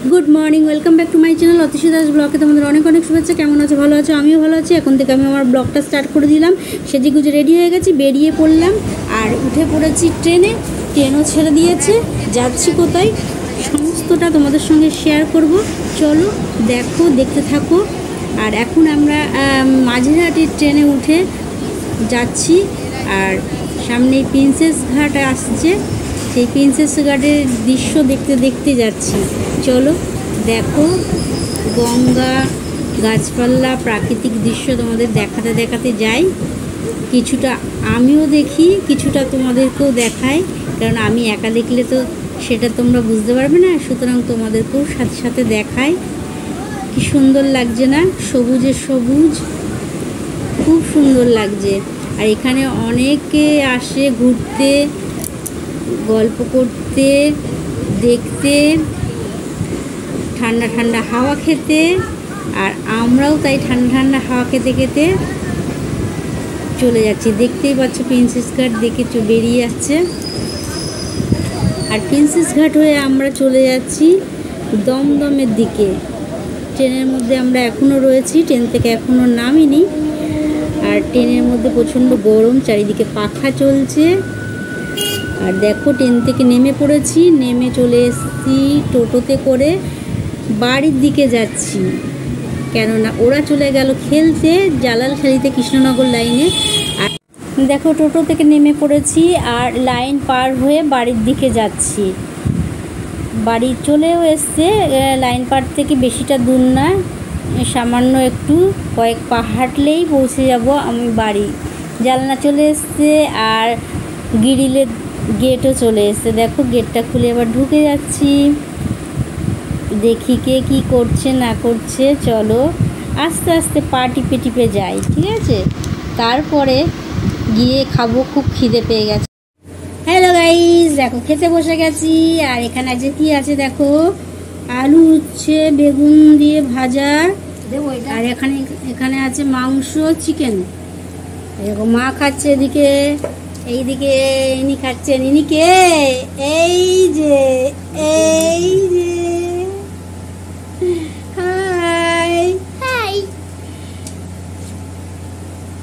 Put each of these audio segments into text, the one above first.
Good morning welcome back to my channel Atishi Das ब्लगे तुम्हारे अनेक अनेक शुभेच्छा। केमन आछो भालो आछो? आमिও ভালো আছি। এখন থেকে আমি আমার ব্লগটা স্টার্ট করে দিলাম। সেজে গুজে রেডি হয়ে গেছি, বেরিয়ে পড়লাম আর উঠে পড়েছি ট্রেনে। ট্রেনও ছেড়ে দিয়েছে, যাচ্ছি কোথায় সমস্তটা তোমাদের সঙ্গে শেয়ার করব। চলো দেখো, দেখতে থাকো। আর এখন আমরা মাঝেরহাটের ট্রেনে উঠে যাচ্ছি আর সামনে প্রিন্সেস ঘাট আসছে। সেই প্রিন্সেস ঘাটের দৃশ্য দেখতে দেখতে যাচ্ছি। চলো দেখো, গঙ্গা, গাছপালা, প্রাকৃতিক দৃশ্য তোমাদের দেখাতে দেখাতে যাই। কিছুটা আমিও দেখি, কিছুটা তোমাদেরকেও দেখাই, কারণ আমি একা দেখলে তো সেটা তোমরা বুঝতে পারবে না, সুতরাং তোমাদেরকেও সাথে সাথে দেখাই। কি সুন্দর লাগছে না, সবুজে সবুজ, খুব সুন্দর লাগছে। আর এখানে অনেকে আসে ঘুরতে, গল্প করতে, দেখতে, ঠান্ডা ঠান্ডা হাওয়া খেতে। আর আমরাও তাই ঠান্ডা ঠান্ডা হাওয়া খেতে খেতে চলে যাচ্ছি। দেখতেই পাচ্ছ প্রিন্সেস ঘাট দেখে বেরিয়ে যাচ্ছে। আর প্রিন্সেস ঘাট হয়ে আমরা চলে যাচ্ছি দমদমের দিকে। ট্রেনের মধ্যে আমরা এখনও রয়েছি, ট্রেন থেকে এখনও নামিনি। আর ট্রেনের মধ্যে প্রচণ্ড গরম, চারিদিকে পাখা চলছে। আর দেখো ট্রেন থেকে নেমে পড়েছি, নেমে চলে এসেছি টোটোতে করে বাড়ির দিকে যাচ্ছি। কেননা ওরা চলে গেল খেলতে জালালখালিতে, কৃষ্ণনগর লাইনে। আর দেখো টোটো থেকে নেমে পড়েছি আর লাইন পার হয়ে বাড়ির দিকে যাচ্ছি। বাড়ি চলেও এসছে, লাইন পার থেকে বেশিটা দূর না, সামান্য একটু কয়েক পা হাঁটলেই পৌঁছে যাব আমি বাড়ি। জানলা চলে এসছে আর গ্রিলের গেটও চলে এসছে। দেখো গেটটা খুলে এবার ঢুকে যাচ্ছি। দেখি কে কী করছে না করছে। চলো আস্তে আস্তে পা টিপে টিপে যাই, ঠিক আছে? তারপরে গিয়ে খাবো, খুব খিদে পেয়ে গেছে। হ্যালো গাইস, দেখো খেতে বসে গেছি। আর এখানে আছে কি আছে দেখো, আলু উচ্ছে বেগুন দিয়ে ভাজা। আর এখানে আছে মাংস, চিকেন। এরকম মা খাচ্ছে এদিকে, এইদিকে ইনি খাচ্ছেন। ইনি কে? এই যে হাই হাই,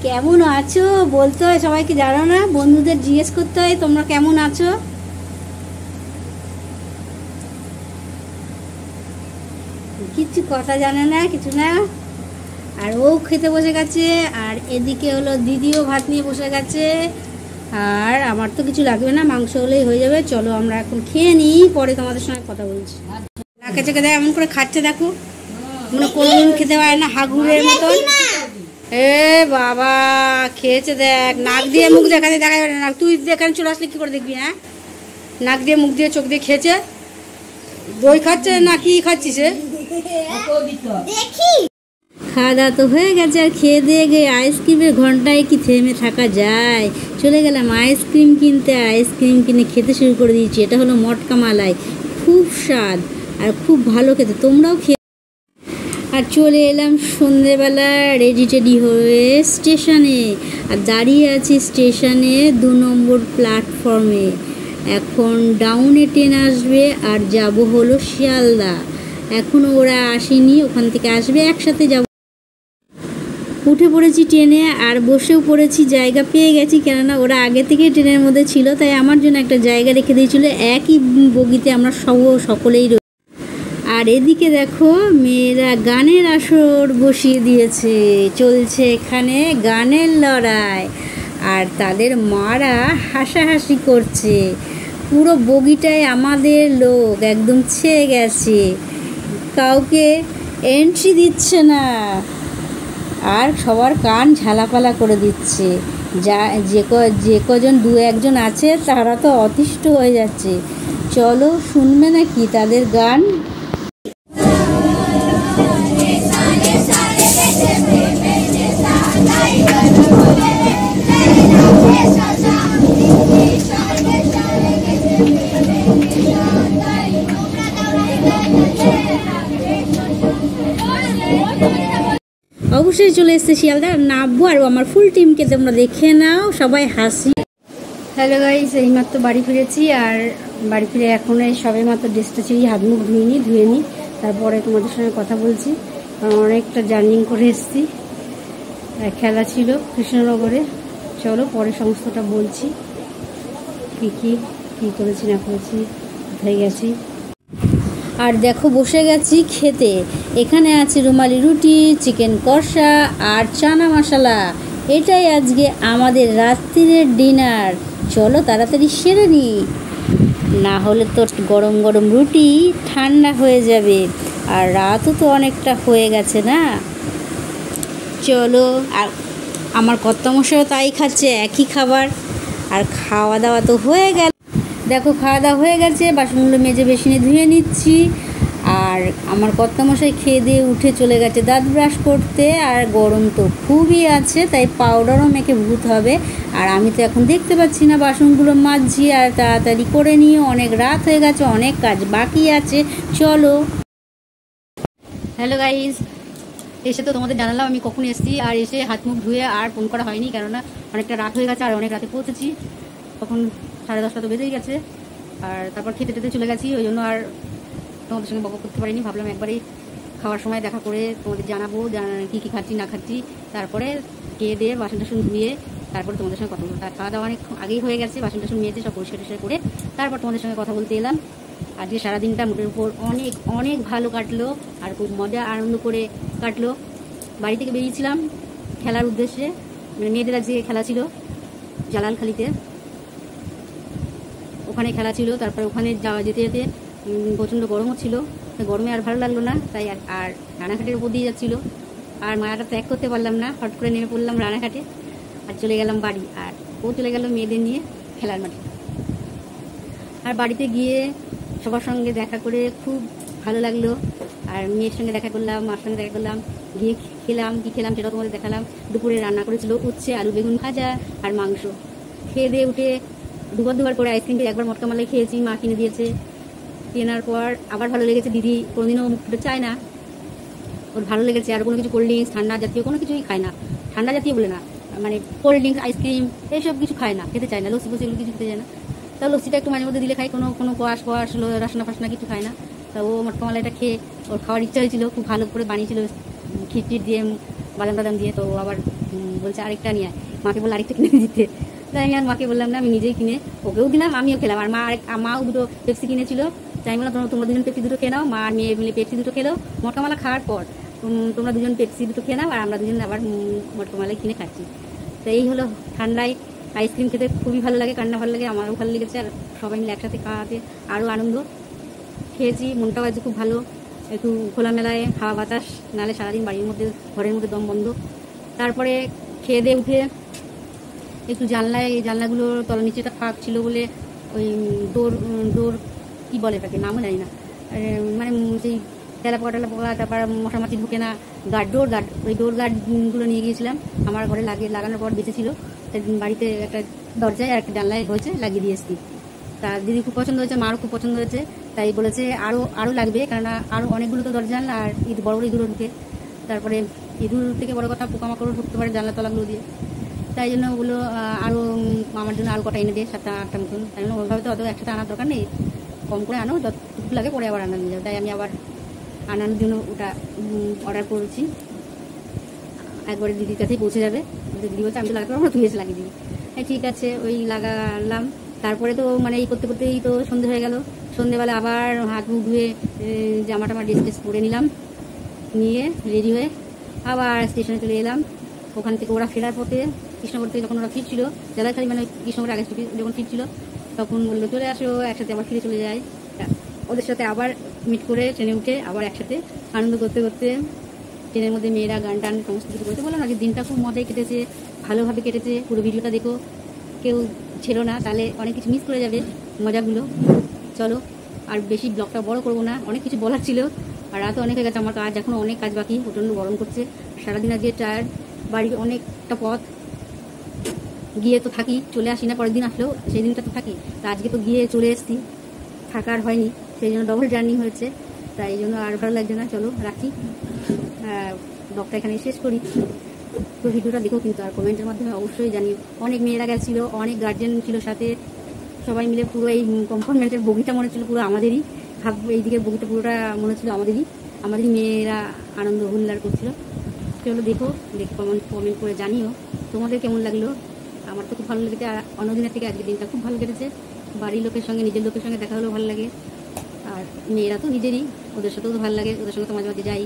কেমন আছো বলতে হয় সবাইকে, জানো না? বন্ধুদের জিজ্ঞেস করতে হয় তোমরা কেমন আছো। কিছু কথা জানে না, কিছু না। আর ও খেতে বসে গেছে। আর এদিকে হলো দিদিও ভাত নিয়ে বসে গেছে। আর আমার তো কিছু লাগবে না, মাংস হলেই হয়ে যাবে। চলো আমরা এখন খেয়ে নিই, পরে তোমাদের সঙ্গে কথা বলছি। নাকে চেকে দেয়, এমন করে খাচ্ছে দেখো, মানে কোনোদিন খেতে পারে না, হাগুরের মতন। এ বাবা খেয়েছে দেখ, নাক দিয়ে মুখ দেখাতে দেখা যাবে না। তুই এখানে চলে আসলে কি করে দেখবি? হ্যাঁ, নাক দিয়ে মুখ দিয়ে চোখ দিয়ে খেয়েছে। দই খাচ্ছে না কি খাচ্ছিস? খাওয়া দাওয়া তো হয়ে গেছে। আর খেয়ে দিয়ে গিয়ে আইসক্রিমের ঘন্টায় কি থেমে থাকা যায়? চলে গেলাম আইসক্রিম কিনতে। আইসক্রিম কিনে খেতে শুরু করে দিয়েছি। এটা হলো মটকা মালাই, খুব স্বাদ আর খুব ভালো খেতে, তোমরাও খেয়ে। আর চলে এলাম সন্ধেবেলা রেডি টেডি হয়ে স্টেশনে। আর দাঁড়িয়ে আছি স্টেশনে 2 নম্বর প্ল্যাটফর্মে। এখন ডাউনে ট্রেন আসবে আর যাব হলো শিয়ালদা। এখনও ওরা আসেনি, ওখান থেকে আসবে, একসাথে যাব। উঠে পড়েছি ট্রেনে আর বসেও পড়েছি, জায়গা পেয়ে গেছি। কেননা ওরা আগে থেকে ট্রেনের মধ্যে ছিল, তাই আমার জন্য একটা জায়গা রেখে দিয়েছিল। একই বগিতে আমরা সকলেই রয়েছি। আর এদিকে দেখো মেয়েরা গানের আসর বসিয়ে দিয়েছে, চলছে এখানে গানের লড়াই। আর তাদের মারা হাসাহাসি করছে। পুরো বগিটায় আমাদের লোক একদম ছেয়ে গেছে, কাউকে এন্ট্রি দিচ্ছে না। আর সবার কান ঝালাপালা করে দিচ্ছে। যে কজন 2-1জন আছে তারা তো অতিষ্ঠ হয়ে যাচ্ছে। চলো শুনবে নাকি তাদের গান? অবশ্যই চলে এসেছে শিয়ালদা, নামবো। আর আমার ফুল টিমকে তোমরা দেখে নাও, সবাই হাসি। হ্যালো গাইস, এইমাত্র বাড়ি ফিরেছি। আর বাড়ি ফিরে এখন এই সবে মাত্র ড্রেসটা ছিঁড়ি, হাত মুখ ধুয়ে নিই। তারপরে তোমাদের সঙ্গে কথা বলছি। কারণ অনেকটা জার্নি করে এসেছি, খেলা ছিল কৃষ্ণনগরে। চলো পরে সমস্তটা বলছি, কী করেছি না করেছি, কোথায় গেছি। আর দেখো বসে গেছি খেতে। এখানে আছে রুমালি রুটি, চিকেন কষা আর চানা মশলা। এটাই আজকে আমাদের রাত্রিরের ডিনার। চলো তাড়াতাড়ি সেরে নিই, না হলে তো গরম গরম রুটি ঠান্ডা হয়ে যাবে, আর রাতও তো অনেকটা হয়ে গেছে না। চলো, আর আমার কর্তামশাইও তাই খাচ্ছে, একই খাবার। আর খাওয়া দাওয়া তো হয়ে গেল। দেখো খাওয়া দাওয়া হয়ে গেছে, বাসনগুলো মেজে বেসিনে ধুয়ে নিচ্ছি। আর আমার কর্তামশাই খেয়ে দিয়ে উঠে চলে গেছে দাঁত ব্রাশ করতে। আর গরম তো খুবই আছে, তাই পাউডারও মেখে ভূত হবে। আর আমি তো এখন দেখতে পাচ্ছি না, বাসনগুলো মাজছি আর তাড়াতাড়ি করে নিয়ে, অনেক রাত হয়ে গেছে, অনেক কাজ বাকি আছে। চলো। হ্যালো গাইজ, এসে তো তোমাদের জানালাম আমি কখন এসেছি। আর এসে হাত মুখ ধুয়ে আর ফোন করা হয়নি, কেননা অনেকটা রাত হয়ে গেছে আর অনেক রাতে পৌঁছেছি। তখন 10:30 তো বেজেই গেছে। আর তারপর খেতে টেতে চলে গেছি, ওই জন্য আর তোমাদের সঙ্গে বক করতে পারিনি। ভাবলাম একবারই খাওয়ার সময় দেখা করে তোমাদের জানাবো কী কী খাচ্ছি না খাচ্ছি। তারপরে খেয়ে দিয়ে বাসন টাসন ধুয়ে তারপরে তোমাদের সঙ্গে কথা বলবো। আর খাওয়া দাওয়া অনেক আগেই হয়ে গেছে, বাসন টাসন নিয়েছে সব পরিষ্কার টরিষ্কার করে তারপর তোমাদের সঙ্গে কথা বলতে এলাম। আজকে সারাদিনটা মোটের উপর অনেক অনেক ভালো কাটলো, আর খুব মজা আনন্দ করে কাটলো। বাড়ি থেকে বেরিয়েছিলাম খেলার উদ্দেশ্যে, মানে মেয়েদের আজকে খেলা ছিল জালালখালিতে, ওখানে খেলা ছিল। তারপরে ওখানে যেতে যেতে প্রচণ্ড গরমও ছিল, গরমে আর ভালো লাগলো না, তাই আর রানাঘাটের উপর দিয়ে যাচ্ছিলো। আর মায়াটা ত্যাগ করতে পারলাম না, হট করে নেমে পড়লাম রানাঘাটে আর চলে গেলাম বাড়ি। আর ও চলে গেল মেয়েদের নিয়ে খেলার মাঠে। আর বাড়িতে গিয়ে সবার সঙ্গে দেখা করে খুব ভালো লাগলো। আর মেয়ের সঙ্গে দেখা করলাম, মার সঙ্গে দেখা করলাম, গিয়ে খেলাম। কী খেলাম সেটাও তোমাদের দেখালাম। দুপুরে রান্না করেছিল উচ্ছে, আলু বেগুন ভাজা আর মাংস। খেয়ে দিয়ে উঠে দুবার করে আইসক্রিমটা একবার মটকা মালাই খেয়েছি, মা কিনে দিয়েছে। কেনার পর আবার ভালো লেগেছে। দিদি কোনোদিনও মুখ ফুটে চায় না, ওর ভালো লেগেছে। আর কোনো কিছু কোল্ড ড্রিঙ্কস ঠান্ডা জাতীয় কোনো কিছুই খায় না, ঠান্ডা জাতীয় বলে না, মানে কোল্ড ড্রিঙ্কস আইসক্রিম এইসব কিছু খায় না, খেতে চায় না। লস্যি ফসি এগুলো কিছু খেতে চায় না। তাও লস্যিটা একটু মাঝে মধ্যে দিলে খাই, কোনো কোয়াশ রাসনা ফাসনা কিছু খায় না। তা ও মটকা মালাইটা খেয়ে ওর খাওয়ার ইচ্ছা হয়েছিল, খুব ভালো করে বানিয়েছিল খিচড়ি দিয়ে বাদাম টাদাম দিয়ে। তো আবার বলছে আরেকটা নিয়ে আয়, মাকে বলে আরেকটা কিনে দিতে। তাই আমি আর মাকে বললাম না, আমি নিজেই কিনে ওকেও দিলাম, আমিও খেলাম। আর মাও দুটো পেপসি কিনেছিল, তাই বললাম তোমরা দুজন পেপসি দুটো খেয়ে নাও। মা আর মেয়ে মিলে পেপসি দুটো খেলো। মটকা মালা খাওয়ার পর তোমরা দুজন পেপসি দুটো খেয়ে নাও, আর আমরা দুজন আবার মটকা মালাই কিনে খাচ্ছি। তো এই হলো, ঠান্ডায় আইসক্রিম খেতে খুবই ভালো লাগে, কান্না ভালো লাগে, আমারও ভালো লেগেছে। আর সবাই মিলে একসাথে খাওয়াতে আরও আনন্দ। খেয়েছি, মনটাও আজ খুব ভালো, একটু খোলামেলায় হাওয়া বাতাস, নাহলে সারাদিন বাড়ির মধ্যে ঘরের মধ্যে দম বন্ধ। তারপরে খেয়ে দিয়ে উঠে একটু জানলাগুলোর তলা নিচেটা ফাঁক ছিল বলে ওই ডোর কী বলে এটাকে, নামও জানি না, মানে সেই তেলাপোকা তারপর মশামাছি ঢুকে না, ওই ডোর গার্ডগুলো নিয়ে গিয়েছিলাম। আমার ঘরে লাগানোর পর বেঁচেছিল, বাড়িতে একটা দরজায় আর একটা জানলায় হয়েছে, লাগিয়ে দিয়ে এসেছি। তা দিদি খুব পছন্দ হয়েছে, মারও খুব পছন্দ হয়েছে, তাই বলেছে আরও লাগবে, কেননা আরও অনেকগুলো তো দরজা জানলা, আর বড় বড় ইঁদুরও ঢুকে। তারপরে ইঁদুর থেকে বড় কথা পোকামাকড়ও ঢুকতে পারে জানলা তলাগুলো দিয়ে, তাই জন্য ওগুলো আরও আমার জন্য আরও কটা এনে দিয়ে 7-8টা মতন। তাই জন্য ওইভাবে তো অত একসাথে আনার দরকার নেই, কম করে আনো, যতটুকু লাগে পরে আবার আনা নিয়ে যাও। তাই আমি আবার আনানোর জন্য ওটা অর্ডার করেছি, একবারে দিদির কাছেই পৌঁছে যাবে। দিদি বলছে আমি তো লাগাতে পারবো না, তুমি এসে লাগিয়ে দিবি। হ্যাঁ ঠিক আছে, ওই লাগালাম। তারপরে তো মানে এই করতে করতেই তো সন্ধে হয়ে গেল। সন্ধেবেলা আবার হাত মুখ ধুয়ে জামাটা ড্রেস পরে নিলাম, নিয়ে রেডি হয়ে আবার স্টেশনে চলে এলাম। ওখান থেকে ওরা ফেরার পথে কৃষ্ণনগর থেকে যখন ওরা ফিরছিল, জালালখালি মানে কৃষ্ণনগর আগে যখন ফিরছিল, তখন বললো চলে আসো একসাথে আবার ফিরে চলে যায়। ওদের সাথে আবার মিট করে ট্রেনে উঠে আবার একসাথে আনন্দ করতে করতে ট্রেনের মধ্যে মেয়েরা গান টান সমস্ত কিছু করতে বললাম। আজকে দিনটা খুব মজায় কেটেছে, ভালোভাবে কেটেছে। পুরো ভিডিওটা দেখো, কেউ ছিল না, তাহলে অনেক কিছু মিস করে যাবে মজাগুলো। চলো, আর বেশি ব্লগটা বড় করবো না, অনেক কিছু বলার ছিল। আর রাতে অনেক হয়ে গেছে, আমার কাজ এখনও অনেক কাজ বাকি, প্রচণ্ড গরম করছে। সারাদিন আজকে টায়ার্ড, বাড়ির অনেকটা পথ গিয়ে তো থাকি, চলে আসি না, পরের দিন আসলেও সেই দিনটা তো থাকি। তা আজকে তো গিয়ে চলে এসেছি, থাকার হয়নি, সেই জন্য ডবল জার্নি হয়েছে, তাই জন্য আর ভালো লাগছে না। চলো রাখি, ব্লগটা এখানে শেষ করি। তো ভিডিওটা দেখো কিন্তু, আর কমেন্টের মাধ্যমে অবশ্যই জানিও। অনেক মেয়েরা গেছিল, অনেক গার্জেন ছিল সাথে, সবাই মিলে পুরো এই কম্পার্টমেন্টের বগিটা মনে ছিল পুরো আমাদেরই, ভাব এইদিকে বগিটা পুরোটা মনে হচ্ছিল আমাদেরই মেয়েরা আনন্দ হুল্লার করছিল। চলো দেখো, দেখে কমেন্ট করে জানিও তোমাদের কেমন লাগলো। আমার তো খুব ভালো লেগেছে, আর অন্যদিনের থেকে আজকের দিনটা খুব ভালো কেটেছে। বাড়ির লোকের সঙ্গে, নিজের লোকের সঙ্গে দেখা হলেও ভালো লাগে, আর মেয়েরা তো নিজেরই, ওদের সাথেও তো ভালো লাগে, ওদের সঙ্গে তো মাঝে মাঝে যাই।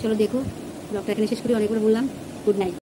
চলো দেখো, ব্লগটা এখানে শেষ করি, অনেক করে বললাম। Good night.